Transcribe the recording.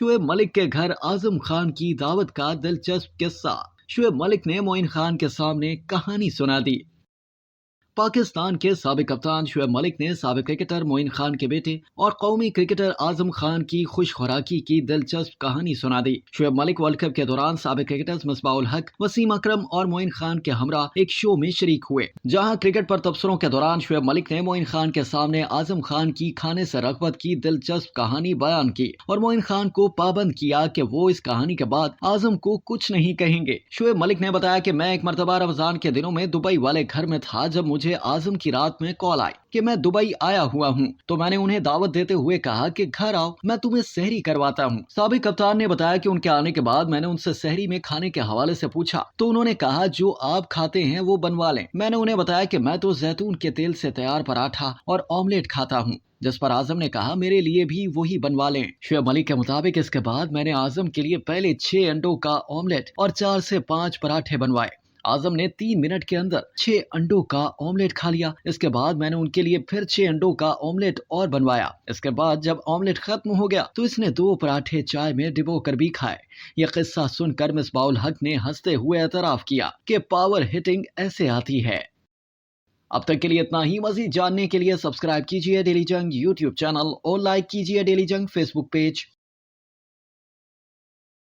शुएब मलिक के घर आजम खान की दावत का दिलचस्प किस्सा। शुएब मलिक ने मोइन खान के सामने कहानी सुना दी। पाकिस्तान के साबिक कप्तान शुएब मलिक ने साबिक क्रिकेटर मोइन खान के बेटे और कौमी क्रिकेटर आजम खान की खुश खुराकी की दिलचस्प कहानी सुना दी। शुएब मलिक वर्ल्ड कप के दौरान साबिक क्रिकेटर्स मिसबाह उल हक, वसीम अकरम और मोइन खान के हमरा एक शो में शरीक हुए, जहां क्रिकेट पर तबसरों के दौरान शुएब मलिक ने मोइन खान के सामने आजम खान की खाने से रगबत की दिलचस्प कहानी बयान की और मोइन खान को पाबंद किया कि वो इस कहानी के बाद आजम को कुछ नहीं कहेंगे। शुएब मलिक ने बताया कि मैं एक मरतबा रमजान के दिनों में दुबई वाले घर में था जब मुझे आजम की रात में कॉल आई कि मैं दुबई आया हुआ हूं, तो मैंने उन्हें दावत देते हुए कहा कि घर आओ, मैं तुम्हें सहरी करवाता हूं। साबिक कप्तान ने बताया कि उनके आने के बाद मैंने उनसे सहरी में खाने के हवाले से पूछा तो उन्होंने कहा जो आप खाते हैं वो बनवा लें। मैंने उन्हें बताया कि मैं तो जैतून के तेल से तैयार पराठा और ऑमलेट खाता हूँ, जिस पर आजम ने कहा मेरे लिए भी वही बनवा लें। शुएब मलिक के मुताबिक इसके बाद मैंने आजम के लिए पहले 6 अंडों का ऑमलेट और 4 से 5 पराठे बनवाए। आजम ने 3 मिनट के अंदर 6 अंडों का ऑमलेट खा लिया। इसके बाद मैंने उनके लिए फिर 6 अंडों का ऑमलेट और बनवाया। इसके बाद जब ऑमलेट खत्म हो गया तो इसने 2 पराठे चाय में डिबो कर भी खाए। यह किस्सा सुनकर मिसबाह उल हक ने हंसते हुए एतराफ किया कि पावर हिटिंग ऐसे आती है। अब तक के लिए इतना ही। मजीद जानने के लिए सब्सक्राइब कीजिए डेली जंग यूट्यूब चैनल और लाइक कीजिए डेली जंग फेसबुक पेज।